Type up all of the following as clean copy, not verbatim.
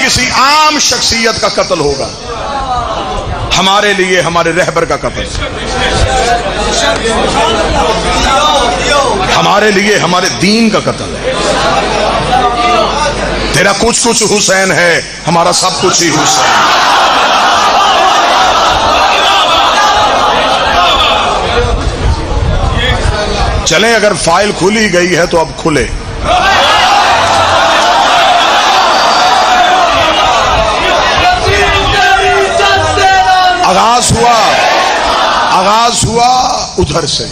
کسی عام شخصیت کا قتل ہوگا، ہمارے لیے ہمارے رہبر کا قتل، ہمارے لیے ہمارے دین کا قتل ہے۔ تیرا کچھ حسین ہے، ہمارا سب کچھ ہی حسین۔ چلیں اگر فائل کھلی گئی ہے تو اب کھلے۔ آغاز ہوا ادھر سے،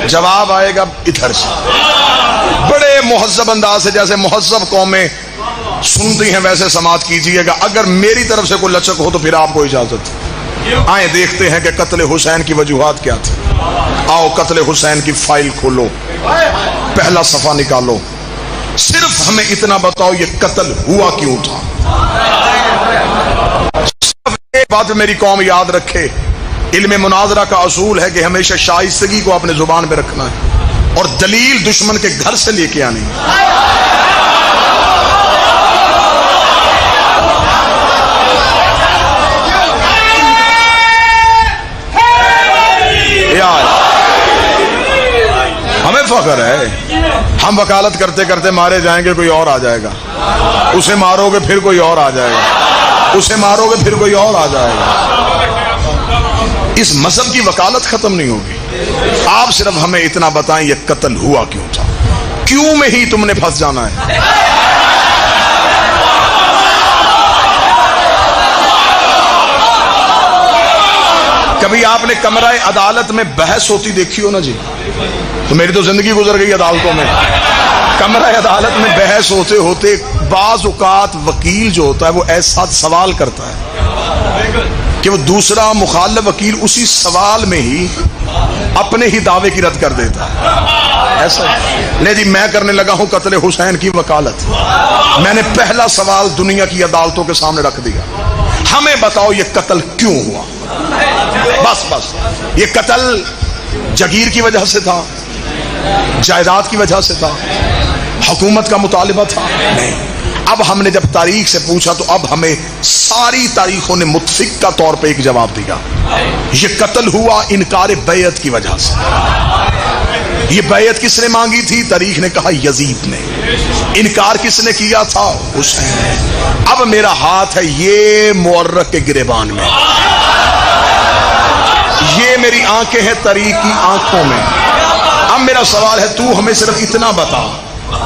جواب آئے گا ادھر سے، بڑے مہذب انداز سے، جیسے مہذب قومیں سنتی ہیں ویسے سماعت کیجئے گا۔ اگر میری طرف سے کوئی لچک ہو تو پھر آپ کو اجازت، آئیں دیکھتے ہیں کہ قتل حسین کی وجوہات کیا تھی۔ آؤ قتل حسین کی فائل کھولو، پہلا صفحہ نکالو، صرف ہمیں اتنا بتاؤ یہ قتل ہوا کیوں تھا۔ صرف ایک بات میری قوم یاد رکھے، علم مناظرہ کا اصول ہے کہ ہمیشہ شائستگی کو اپنے زبان پہ رکھنا ہے اور دلیل دشمن کے گھر سے لے کے آنی ہے۔ ہمیں فخر ہے، ہم وکالت کرتے کرتے مارے جائیں گے، کوئی اور آ جائے گا، اسے مارو گے پھر کوئی اور آ جائے گا، اسے مارو گے پھر کوئی اور آ جائے گا۔ اس مذہب کی وکالت ختم نہیں ہوگی۔ آپ صرف ہمیں اتنا بتائیں یہ قتل ہوا کیوں تھا، کیوں میں ہی تم نے پھنس جانا ہے۔ کبھی آپ نے کمرہ عدالت میں بحث ہوتی دیکھی ہو نا جی؟ تو میری تو زندگی گزر گئی عدالتوں میں۔ کمرہ عدالت میں بحث ہوتے ہوتے بعض اوقات وکیل جو ہوتا ہے وہ ایسا سوال کرتا ہے کہ وہ دوسرا مخالف وکیل اسی سوال میں ہی اپنے ہی دعوے کی رد کر دیتا ہے۔ ایسا لے جی میں کرنے لگا ہوں قتل حسین کی وکالت، میں نے پہلا سوال دنیا کی عدالتوں کے سامنے رکھ دیا، ہمیں بتاؤ یہ قتل کیوں ہوا؟ بس یہ قتل جگیر کی وجہ سے تھا، جائیداد کی وجہ سے تھا، حکومت کا مطالبہ تھا؟ نہیں۔ اب ہم نے جب تاریخ سے پوچھا تو اب ہمیں ساری تاریخوں نے متفقہ طور پہ ایک جواب دیا، یہ قتل ہوا انکار بیعت کی وجہ سے۔ یہ بیعت کس نے مانگی تھی؟ تاریخ نے کہا یزید نے۔ انکار کس نے کیا تھا؟ حسین نے۔ اب میرا ہاتھ ہے یہ مورخ کے گریبان میں، یہ میری آنکھیں ہیں تاریخ کی آنکھوں میں۔ اب میرا سوال ہے تو ہمیں صرف اتنا بتا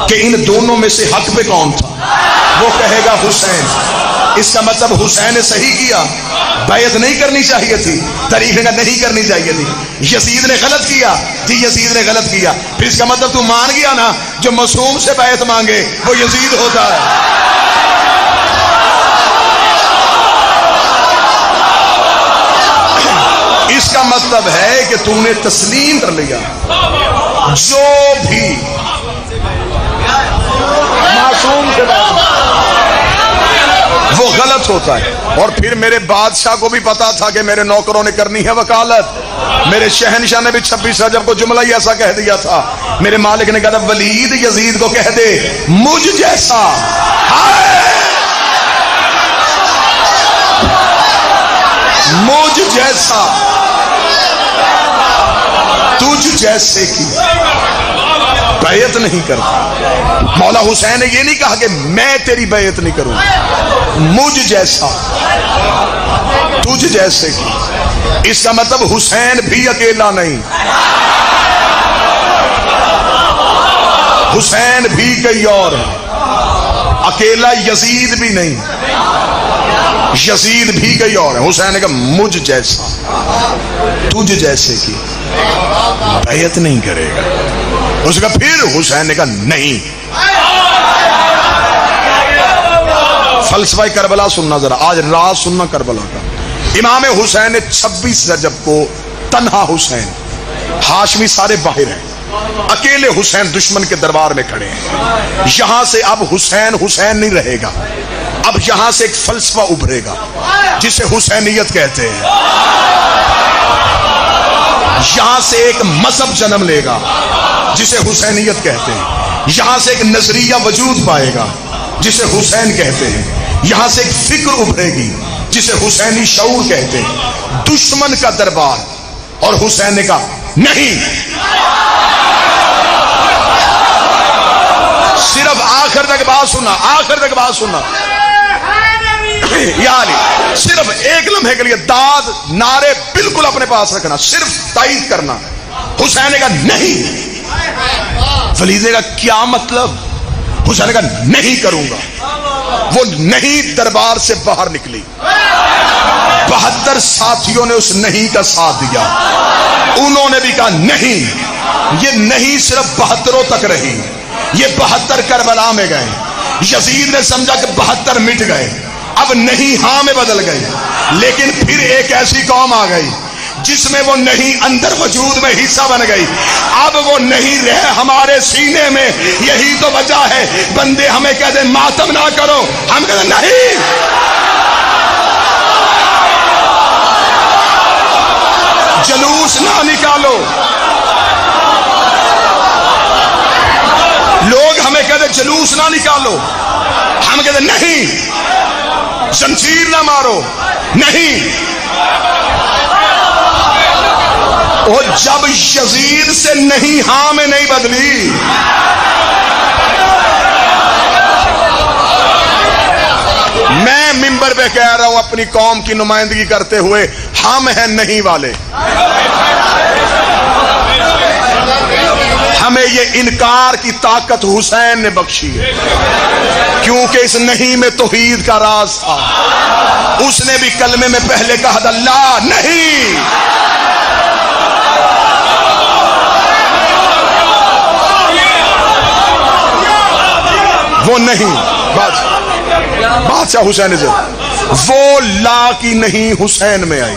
کہ ان دونوں میں سے حق پہ کون تھا؟ وہ کہے گا حسین۔ اس کا مطلب حسین نے صحیح کیا، بیعت نہیں کرنی چاہیے تھی، تاریخ نے نہیں کرنی چاہیے تھی۔ یزید نے غلط کیا، جی یزید نے غلط کیا، پھر اس کا مطلب تو مان گیا نا جو معصوم سے بیعت مانگے وہ یزید ہوتا ہے۔ اس کا مطلب ہے کہ تم نے تسلیم کر لیا جو بھی معصوم سے وہ غلط ہوتا ہے۔ اور پھر میرے بادشاہ کو بھی پتا تھا کہ میرے نوکروں نے کرنی ہے وکالت، میرے شہنشاہ نے بھی 26 رجب کو جملہ ہی ایسا کہہ دیا تھا، میرے مالک نے کہا تھا ولید یزید کو کہہ دے مجھ جیسا مجھ جیسا تجھ جیسے کی بیعت نہیں کرتا۔ مولا حسین نے یہ نہیں کہا کہ میں تیری بیعت نہیں کروں، مجھ جیسا تجھ جیسے کی۔ اس کا مطلب حسین بھی اکیلا نہیں، حسین بھی کئی اور ہیں، اکیلا یزید بھی نہیں، یزید بھی کئی اور ہیں۔ حسین نے کہا مجھ جیسا تجھ جیسے کی بیعت نہیں کرے گا۔ اس کا پھر حسین نے کہا نہیں۔ فلسفہ کربلا سننا ذرا، آج راز سننا کربلا کا۔ امام حسین نے 26 رجب کو تنہا حسین، ہاشمی سارے باہر ہیں، اکیلے حسین دشمن کے دربار میں کھڑے ہیں۔ یہاں سے اب حسین حسین نہیں رہے گا، اب یہاں سے ایک فلسفہ ابھرے گا جسے حسینیت کہتے ہیں، یہاں سے ایک مذہب جنم لے گا جسے حسینیت کہتے ہیں، یہاں سے ایک نظریہ وجود پائے گا جسے حسین کہتے ہیں، یہاں سے ایک فکر ابھرے گی جسے حسینی شعور کہتے ہیں. دشمن کا دربار اور حسین نے کہا نہیں. صرف آخر تک بات سننا, آخر تک بات سننا. یا علی, صرف ایک لمحے کے لیے داد نعرے بالکل اپنے پاس رکھنا, صرف تائید کرنا. حسین نے کہا نہیں. ولید نے کہا کیا مطلب؟ حسین نے کہا نہیں کروں گا. وہ نہیں دربار سے باہر نکلی. 72 ساتھیوں نے اس نہیں کا ساتھ دیا. انہوں نے بھی کہا نہیں. یہ نہیں صرف 72 تک رہی, یہ 72 کربلا میں گئے. یزید نے سمجھا کہ 72 مٹ گئے, اب نہیں ہاں میں بدل گئے. لیکن پھر ایک ایسی قوم آ گئی جس میں وہ نہیں اندر وجود میں حصہ بن گئی. اب وہ نہیں رہے ہمارے سینے میں. یہی تو وجہ ہے بندے ہمیں کہتے ہیں ماتم نہ کرو, ہم کہتے ہیں نہیں. جلوس نہ نکالو. لوگ ہمیں کہتے ہیں جلوس نہ نکالو, ہم کہتے ہیں نہیں. زنجیر نہ مارو, نہیں. اور جب یزید سے نہیں ہاں میں نہیں بدلی, میں منبر پہ کہہ رہا ہوں اپنی قوم کی نمائندگی کرتے ہوئے, ہم ہیں نہیں والے. ہمیں یہ انکار کی طاقت حسین نے بخشی ہے, کیونکہ اس نہیں میں توحید کا راز تھا. اس نے بھی کلمے میں پہلے کہا تھا لا نہیں. وہ نہیں بادشاہ حسین سے وہ لا کی نہیں حسین میں آئی.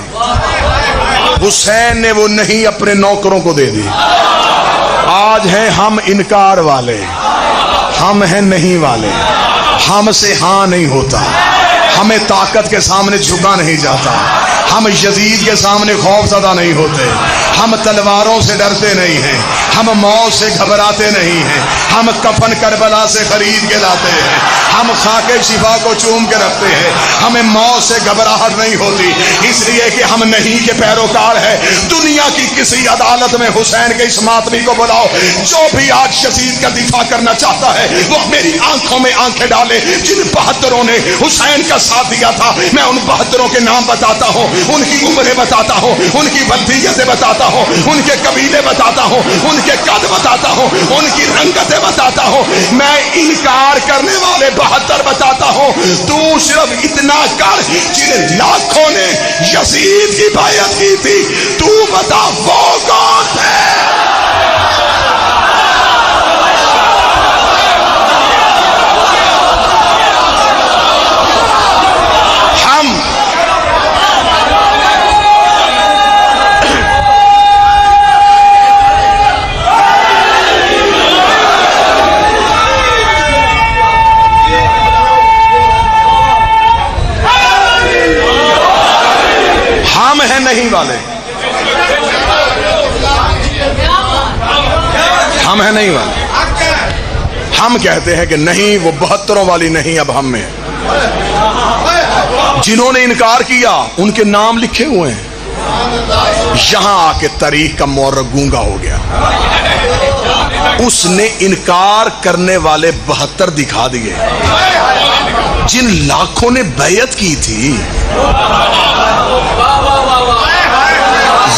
حسین نے وہ نہیں اپنے نوکروں کو دے دی. آج ہیں ہم انکار والے, ہم ہیں نہیں والے. ہم سے ہاں نہیں ہوتا, ہمیں طاقت کے سامنے جھکا نہیں جاتا, ہم یزید کے سامنے خوف زدہ نہیں ہوتے, ہم تلواروں سے ڈرتے نہیں ہیں, ہم موت سے گھبراتے نہیں ہیں, ہم کفن کربلا سے خرید کے لاتے ہیں, ہم خاک شفا کو چوم کے رکھتے ہیں, ہمیں موت سے گھبراہٹ نہیں ہوتی, اس لیے کہ ہم نہیں کے پیروکار ہیں. دنیا کی کسی عدالت میں حسین کے اس ماتمی کو بلاؤ, جو بھی آج یزید کا دفاع کرنا چاہتا ہے وہ میری آنکھوں میں آنکھیں ڈالے. جن 72 نے حسین کا ساتھ دیا تھا, میں ان 72 کے نام بتاتا ہوں, ان کی عمریں بتاتا ہوں, ان کی ودیتیں بتاتا ہوں, ان کے قبیلے بتاتا ہوں, ان کے قد بتاتا ہوں, ان کی رنگتیں بتاتا ہوں. میں انکار کرنے والے 72 بتاتا ہوں. تو صرف اتنا کر, جن لاکھوں نے یزید کی بیعت کی تھی, تو بتا وہ کون ہے. ہم ہیں نہیں والے, ہم ہیں نہیں والے. ہم کہتے ہیں کہ نہیں, وہ 72 والی نہیں اب ہم میں ہے. جنہوں نے انکار کیا ان کے نام لکھے ہوئے ہیں. یہاں آ کے تاریخ کا مورخ گونگا ہو گیا. اس نے انکار کرنے والے 72 دکھا دیے. جن لاکھوں نے بیعت کی تھی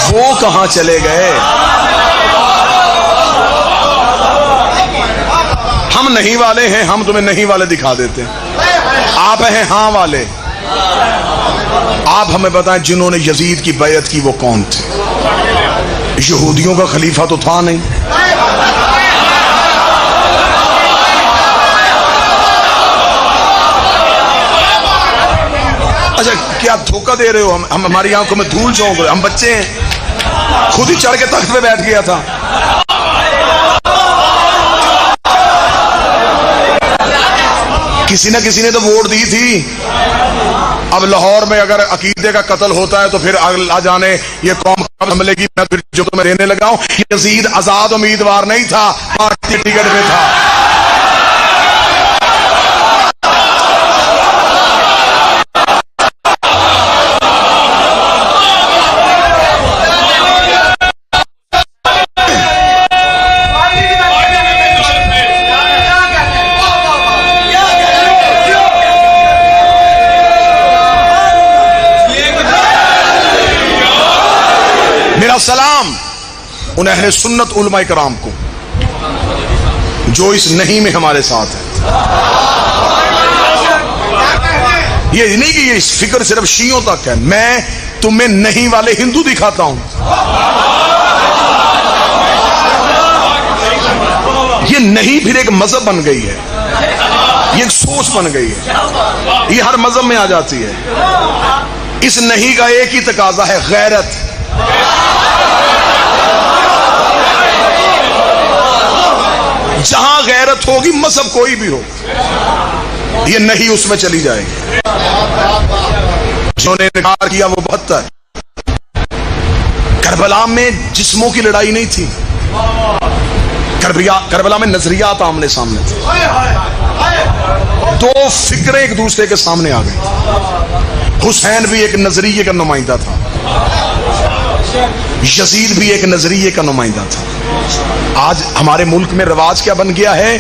وہ کہاں چلے گئے؟ ہم نہیں والے ہیں, ہم تمہیں نہیں والے دکھا دیتے ہیں. آپ ہیں ہاں والے. آپ ہمیں بتائیں جنہوں نے یزید کی بیعت کی وہ کون تھے؟ یہودیوں کا خلیفہ تو تھا نہیں. اچھا کیا دھوکہ دے رہے ہو؟ ہم ہماری آنکھوں میں دھول جھونک رہے, ہم بچے ہیں. خود ہی چڑھ کے تخت پہ بیٹھ گیا تھا. کسی نہ کسی نے تو ووٹ دی تھی. اب لاہور میں اگر عقیدے کا قتل ہوتا ہے تو پھر اللہ جانے یہ قوم کب حملے کی. میں پھر جو میں دینے لگا ہوں, یزید آزاد امیدوار نہیں تھا, پارٹی ٹکٹ پہ تھا. میرا سلام ان اہل سنت علماء کرام کو جو اس نہیں میں ہمارے ساتھ ہے. یہ نہیں کہ یہ فکر صرف شیعوں تک ہے، میں تمہیں نہیں والے ہندو دکھاتا ہوں. یہ نہیں پھر ایک مذہب بن گئی ہے، یہ ایک سوچ بن گئی ہے، یہ ہر مذہب میں آ جاتی ہے. اس نہیں کا ایک ہی تقاضا ہے، غیرت. جہاں غیرت ہوگی مذہب کوئی بھی ہو، یہ نہیں اس میں چلی جائے گی. جنہوں نے انکار کیا وہ 72. کربلا میں جسموں کی لڑائی نہیں تھی، کربلا میں نظریات آمنے سامنے تھے. دو فکریں ایک دوسرے کے سامنے آ گئی. حسین بھی ایک نظریے کا نمائندہ تھا، یزید بھی ایک نظریے کا نمائندہ تھا. آج ہمارے ملک میں رواج کیا بن گیا ہے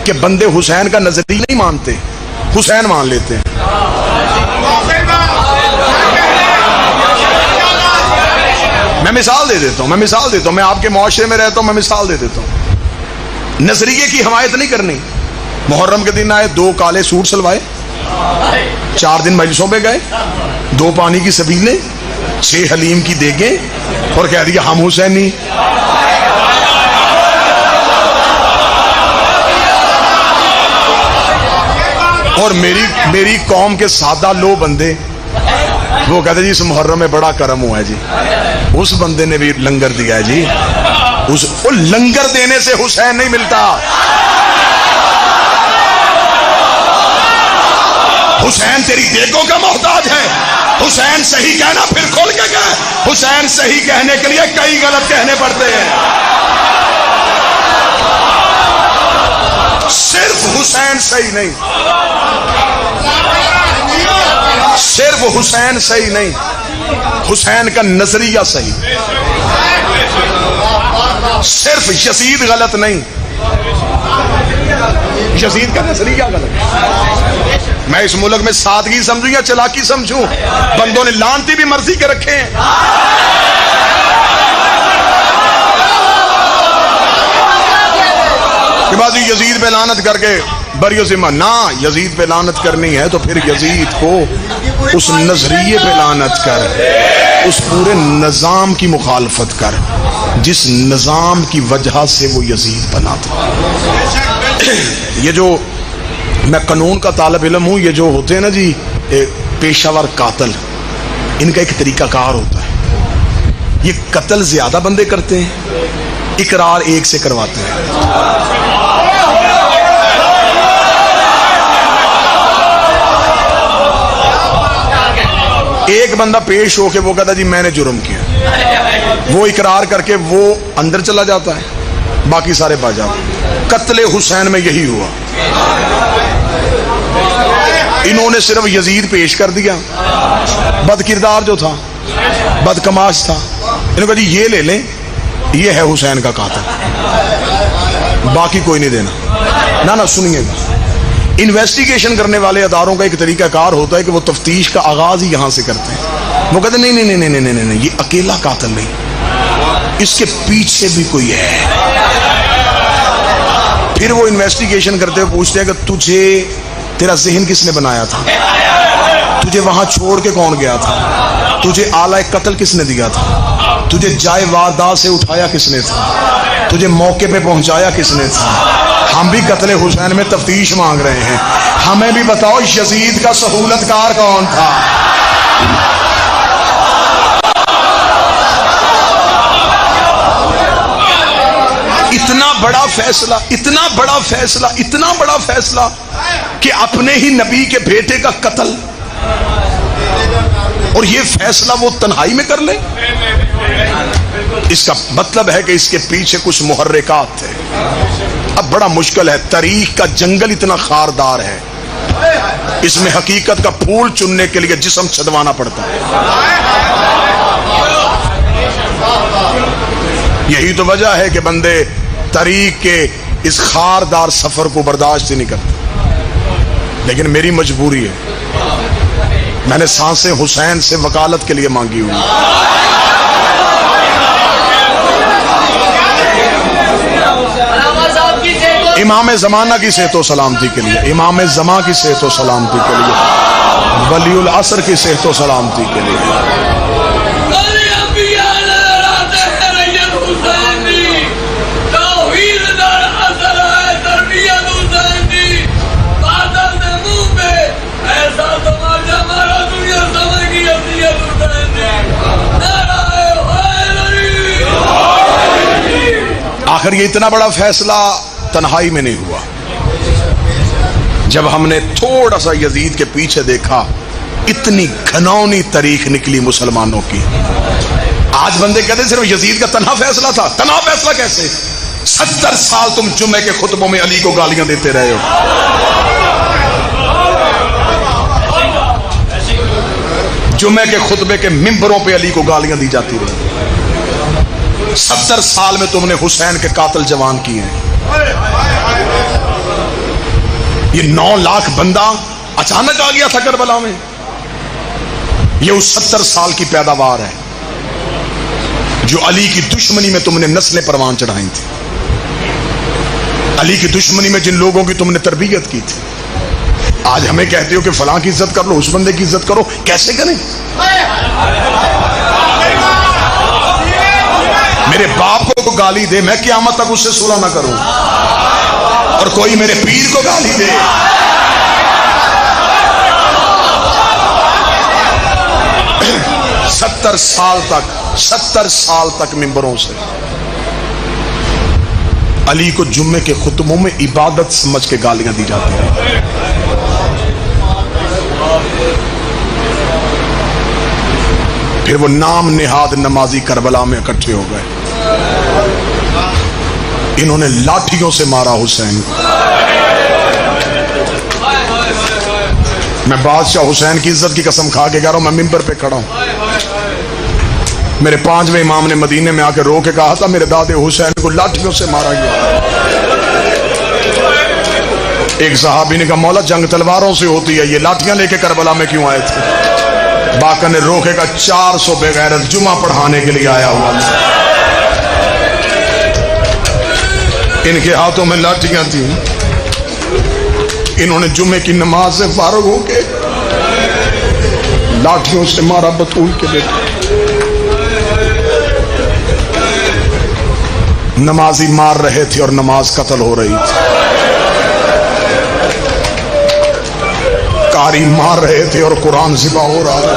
کہ بندے حسین کا نظریہ نہیں مانتے، حسین مان لیتے ہیں. میں مثال دے دیتا ہوں، میں آپ کے معاشرے میں رہتا ہوں، میں مثال دے دیتا ہوں. نظریے کی حمایت نہیں کرنی. محرم کے دن آئے، 2 کالے سوٹ سلوائے، 4 دن مجلسوں پہ گئے، 2 پانی کی سبیلیں، 6 حلیم کی دیگیں، اور کہہ دیا ہم حسینی. اور میری قوم کے سادہ لو بندے وہ کہتے جی اس محرم میں بڑا کرم ہوا ہے جی، اس بندے نے بھی لنگر دیا ہے جی. وہ لنگر دینے سے حسین نہیں ملتا. حسین تیری دیگوں کا محتاج ہے. حسین صحیح کہنا پھر کھول کے کہہ. حسین صحیح کہنے کے لیے کئی غلط کہنے پڑتے ہیں. صرف حسین صحیح نہیں، صرف حسین صحیح نہیں، حسین کا نظریہ صحیح. صرف یزید غلط نہیں، یزید کا نظریہ غلط. میں اس ملک میں سادگی سمجھوں یا چلاکی سمجھوں؟ بندوں نے لانتی بھی مرضی کے رکھے ہیں. کہ بعض یزید پہ لعنت کر کے بری ذمہ نہ، یزید پہ لعنت کرنی ہے تو پھر یزید کو اس نظریے پہ لعنت کر، اس پورے نظام کی مخالفت کر جس نظام کی وجہ سے وہ یزید بنا تھا. یہ جو میں قانون کا طالب علم ہوں، یہ جو ہوتے ہیں نا جی پیشہ ور قاتل، ان کا ایک طریقہ کار ہوتا ہے. یہ قتل زیادہ بندے کرتے ہیں، اقرار ایک سے کرواتے ہیں. ایک بندہ پیش ہو کے وہ کہتا جی میں نے جرم کیا، وہ اقرار کر کے وہ اندر چلا جاتا ہے، باقی سارے باز جاتے ہیں. قتل حسین میں یہی ہوا. انہوں نے صرف یزید پیش کر دیا، بد کردار جو تھا، بد کماش تھا، انہوں نے کہا جی یہ لے لیں، یہ ہے حسین کا قاتل، باقی کوئی نہیں دینا. نہ سنیے گا، انویسٹیگیشن کرنے والے اداروں کا ایک طریقہ کار ہوتا ہے کہ وہ تفتیش کا آغاز ہی یہاں سے کرتے ہیں. وہ کہتے ہیں نہیں، یہ اکیلا قاتل نہیں، اس کے پیچھے بھی کوئی ہے. پھر وہ انویسٹیگیشن کرتے ہوئے پوچھتے ہیں کہ تجھے تیرا ذہن کس نے بنایا تھا، تجھے وہاں چھوڑ کے کون گیا تھا، تجھے آلہ قتل کس نے دیا تھا، تجھے جائے واردات سے اٹھایا کس نے تھا، تجھے موقع پہ پہنچایا کس نے تھا. ہم بھی قتل حسین میں تفتیش مانگ رہے ہیں. ہمیں بھی بتاؤ یزید کا سہولت کار کون تھا. اتنا بڑا فیصلہ، اتنا بڑا فیصلہ، اتنا بڑا فیصلہ کہ اپنے ہی نبی کے بیٹے کا قتل، اور یہ فیصلہ وہ تنہائی میں کر لے. اس کا مطلب ہے کہ اس کے پیچھے کچھ محرکات تھے. اب بڑا مشکل ہے، تاریخ کا جنگل اتنا خاردار ہے، اس میں حقیقت کا پھول چننے کے لیے جسم چھدوانا پڑتا ہے. یہی تو وجہ ہے کہ بندے تاریخ کے اس خاردار سفر کو برداشت نہیں کرتے. لیکن میری مجبوری ہے، میں نے سانسیں حسین سے وکالت کے لیے مانگی ہوئی. امام زمانہ کی صحت و سلامتی کے لیے، امام زمان کی صحت و سلامتی کے لیے، ولی العصر کی صحت و سلامتی کے لیے۔ آخر یہ اتنا بڑا فیصلہ تنہائی میں نہیں ہوا۔ جب ہم نے تھوڑا سا یزید کے پیچھے دیکھا، اتنی گھناؤنی تاریخ نکلی مسلمانوں کی۔ آج بندے کہتے ہیں صرف یزید کا تنہا فیصلہ تھا۔ تنہا فیصلہ کیسے؟ 70 سال تم جمعے کے خطبوں میں علی کو گالیاں دیتے رہے ہو۔ جمعے کے خطبے کے ممبروں پہ علی کو گالیاں دی جاتی رہی۔ 70 سال میں تم نے حسین کے قاتل جوان کیے ہیں۔ یہ 9 لاکھ بندہ اچانک آ گیا تھا کربلا میں؟ یہ اس 70 سال کی پیداوار ہے جو علی کی دشمنی میں تم نے نسلیں پروان چڑھائی تھی، علی کی دشمنی میں جن لوگوں کی تم نے تربیت کی تھی۔ آج ہمیں کہتے ہو کہ فلاں کی عزت کر لو، اس بندے کی عزت کرو۔ کیسے کریں؟ میرے باپ کو گالی دے، میں قیامت تک اس سے صلح نہ کروں، اور کوئی میرے پیر کو گالی دے۔ ستر سال تک ممبروں سے علی کو جمعے کے خطبوں میں عبادت سمجھ کے گالیاں دی جاتی ہیں۔ پھر وہ نام نہاد نمازی کربلا میں اکٹھے ہو گئے، انہوں نے لاٹھیوں سے مارا حسین۔ میں بادشاہ حسین کی عزت کی قسم کھا کے کہہ رہا ہوں، میں ممبر پہ کھڑا ہوں۔ میرے 5ویں امام نے مدینے میں آ کے رو کے کہا تھا میرے دادے حسین کو لاٹھیوں سے مارا گیا۔ ایک صحابی نے کہا مولا جنگ تلواروں سے ہوتی ہے، یہ لاٹھیاں لے کے کربلا میں کیوں آئے تھے؟ باقر نے روکے کا 400 بے غیرت جمعہ پڑھانے کے لیے آیا ہوا تھا، ان کے ہاتھوں میں لاٹھیاں تھیں، انہوں نے جمعے کی نماز سے فارغ ہو کے لاٹھیوں سے مارا بطول کے بیٹے۔ نمازی مار رہے تھے اور نماز قتل ہو رہی تھی، قاری مار رہے تھے اور قرآن ذبح ہو رہا تھا۔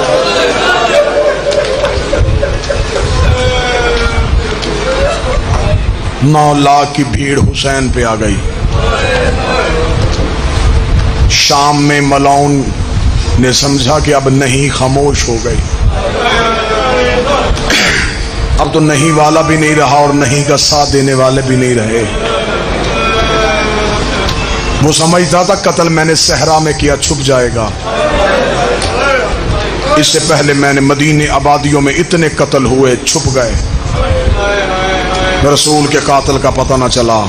9 لاکھ کی بھیڑ حسین پہ آ گئی۔ شام میں ملاؤن نے سمجھا کہ اب نہیں، خاموش ہو گئی۔ اب تو نہیں والا بھی نہیں رہا اور نہیں کا ساتھ دینے والے بھی نہیں رہے۔ وہ سمجھتا تھا قتل میں نے صحرا میں کیا، چھپ جائے گا۔ اس سے پہلے میں نے مدینے آبادیوں میں اتنے قتل ہوئے، چھپ گئے، رسول کے قاتل کا پتہ نہ چلا۔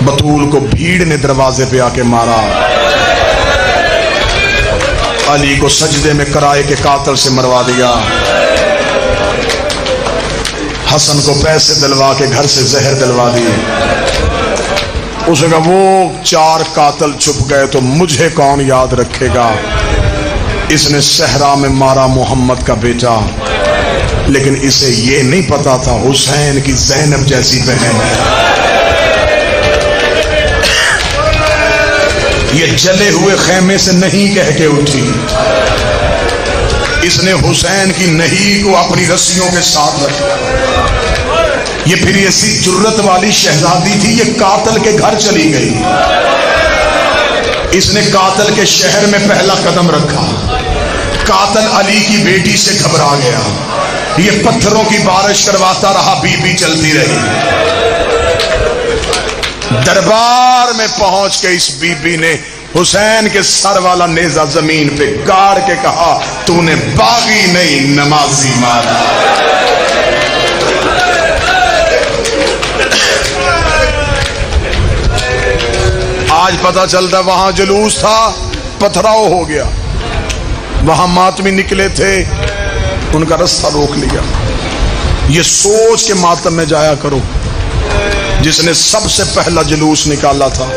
بطول کو بھیڑ نے دروازے پہ آ کے مارا، علی کو سجدے میں کرائے کے قاتل سے مروا دیا، حسن کو پیسے دلوا کے گھر سے زہر دلوا دی۔ اس نے کہا وہ 4 قاتل چھپ گئے تو مجھے کون یاد رکھے گا؟ اس نے صحرا میں مارا محمد کا بیٹا، لیکن اسے یہ نہیں پتا تھا حسین کی زینب جیسی بہن ہے۔ یہ جلے ہوئے خیمے سے نہیں کہہ کے اٹھی، اس نے حسین کی نہیں کو اپنی رسیوں کے ساتھ رکھا۔ یہ پھر ایسی جرت والی شہزادی تھی، یہ قاتل کے گھر چلی گئی، اس نے قاتل کے شہر میں پہلا قدم رکھا۔ قاتل علی کی بیٹی سے گھبرا گیا، یہ پتھروں کی بارش کرواتا رہا، بی بی چلتی رہی۔ دربار میں پہنچ کے اس بی بی نے حسین کے سر والا نیزہ زمین پہ گاڑ کے کہا تو نے باغی نہیں نمازی مارا۔ آج پتہ چلتا وہاں جلوس تھا، پتھراؤ ہو گیا، وہاں ماتمی نکلے تھے، ان کا رستہ روک لیا۔ یہ سوچ کے ماتم میں جایا کرو جس نے سب سے پہلا جلوس نکالا تھا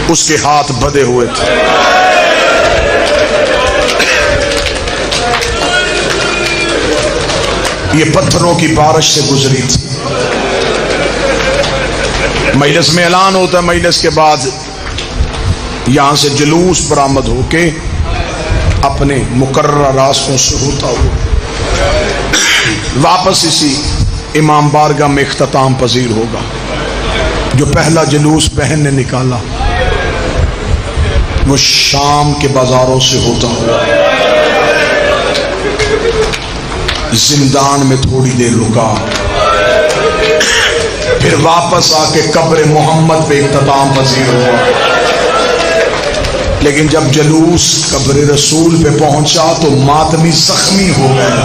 اس کے ہاتھ بدے ہوئے تھے. یہ پتھروں کی بارش سے گزری تھی. مجلس میں اعلان ہوتا ہے، مجلس کے بعد یہاں سے جلوس برآمد ہو کے اپنے مقررہ راستوں سے ہوتا ہوا واپس اسی امام بارگاہ میں اختتام پذیر ہوگا. جو پہلا جلوس بہن نے نکالا وہ شام کے بازاروں سے ہوتا ہوا زندان میں تھوڑی دیر رکا، پھر واپس آ کے قبر محمد پہ اختتام پذیر ہوا. لیکن جب جلوس قبر رسول پہ پہنچا تو ماتمی زخمی ہو گئے.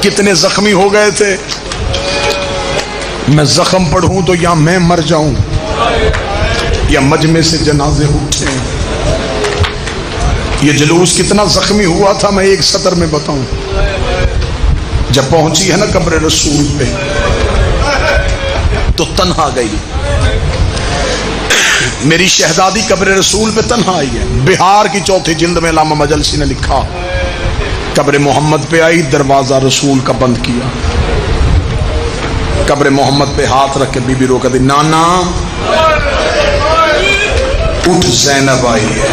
کتنے زخمی ہو گئے تھے؟ میں زخم پڑھوں تو یا میں مر جاؤں یا مجمع سے جنازے اٹھے. یہ جلوس کتنا زخمی ہوا تھا میں ایک سطر میں بتاؤں. جب پہنچی ہے نا قبر رسول پہ تو تنہا گئی. میری شہزادی قبر رسول پہ تنہا آئی ہے. بہار کی چوتھی جلد میں علامہ مجلسی نے لکھا، قبر محمد پہ آئی، دروازہ رسول کا بند کیا، قبر محمد پہ ہاتھ رکھ کے بی بی رو کہتی نانا اٹھ زینب آئی ہے.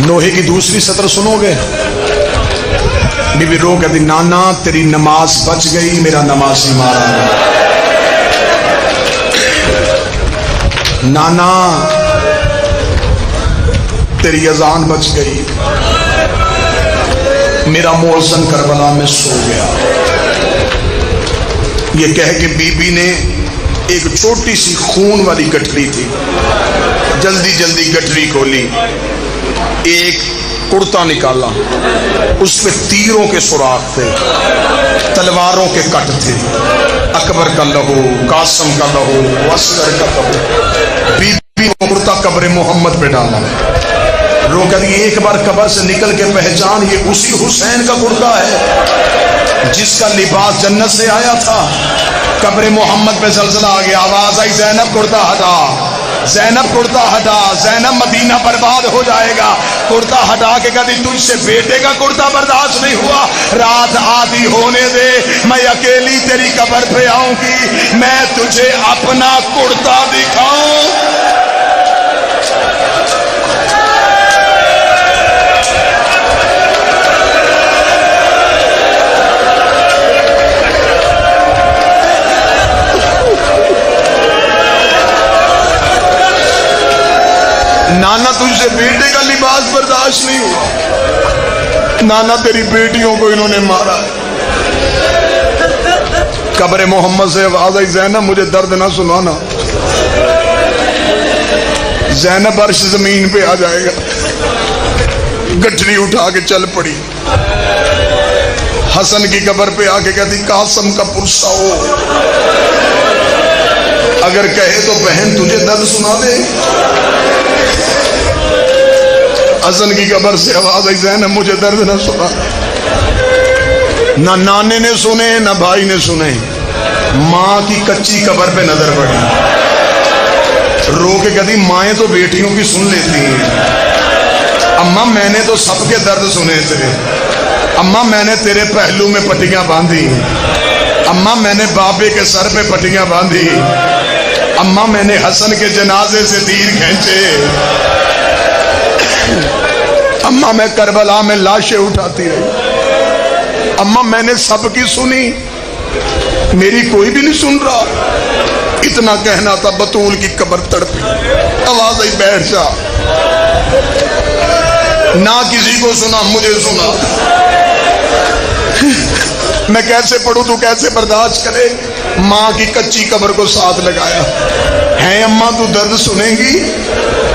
نوحے کی دوسری سطر سنو گے؟ بی بی رو کہتی نانا تیری نماز بچ گئی، میرا نمازی مارا گیا. نانا تیری اذان بچ گئی، میرا مؤذن کربلا میں سو گیا. یہ کہہ کے بی بی نے ایک چھوٹی سی خون والی گٹھری تھی، جلدی جلدی گٹھری کھولی، ایک کرتا نکالا، اس پہ تیروں کے سوراخ تھے، تلواروں کے کٹ تھے، اکبر کا لہو، قاسم کا لہو، اصغر کا لہو. بی بی نے کرتا قبر محمد پہ ڈالا. رو کر ایک بار قبر سے نکل کے پہچان یہ اسی حسین کا کرتا ہے جس کا لباس جنت سے آیا تھا. قبر محمد پہ زلزلہ آ گیا، آواز آئی زینب کرتا ہٹا، زینب کرتا ہٹا، زینب مدینہ برباد ہو جائے گا. کرتا ہٹا کے کہتی تجھ سے بیٹے کا کرتا برداشت نہیں ہوا، رات آدھی ہونے دے، میں اکیلی تیری قبر پہ آؤں گی، میں تجھے اپنا کرتا دکھاؤں. نانا تجھ سے بیٹے کا لباس برداشت نہیں ہوا، نانا تیری بیٹیوں کو انہوں نے مارا. قبر محمد سے آواز آئی زینب مجھے درد نہ سنانا، زینب عرش زمین پہ آ جائے گا. گٹھری اٹھا کے چل پڑی، حسن کی قبر پہ آ کے کہتی قاسم کا پرسا ہو، اگر کہے تو بہن تجھے درد سنا دے. حسن کی قبر سے آواز آئی زینب مجھے درد نہ سنا. نہ نانے نے سنے نہ بھائی نے سنے، ماں کی کچی قبر پہ نظر پڑی. رو کے کہتی مائیں تو بیٹیوں کی سن لیتی ہیں، اماں میں نے تو سب کے درد سنے تھے، اماں میں نے تیرے پہلو میں پٹیاں باندھی، اماں میں نے بابے کے سر پہ پٹیاں باندھی، اماں میں نے حسن کے جنازے سے تیر کھینچے، اماں میں کربلا میں لاشیں اٹھاتی رہی، اماں میں نے سب کی سنی، میری کوئی بھی نہیں سن رہا. اتنا کہنا تھا بطول کی قبر تڑپی، آواز آئی بیٹھ جا. نہ کسی کو سنا مجھے سنا. میں کیسے پڑھوں تو کیسے برداشت کرے. ماں کی کچی قبر کو ساتھ لگایا. ہے اماں تو درد سنیں گی؟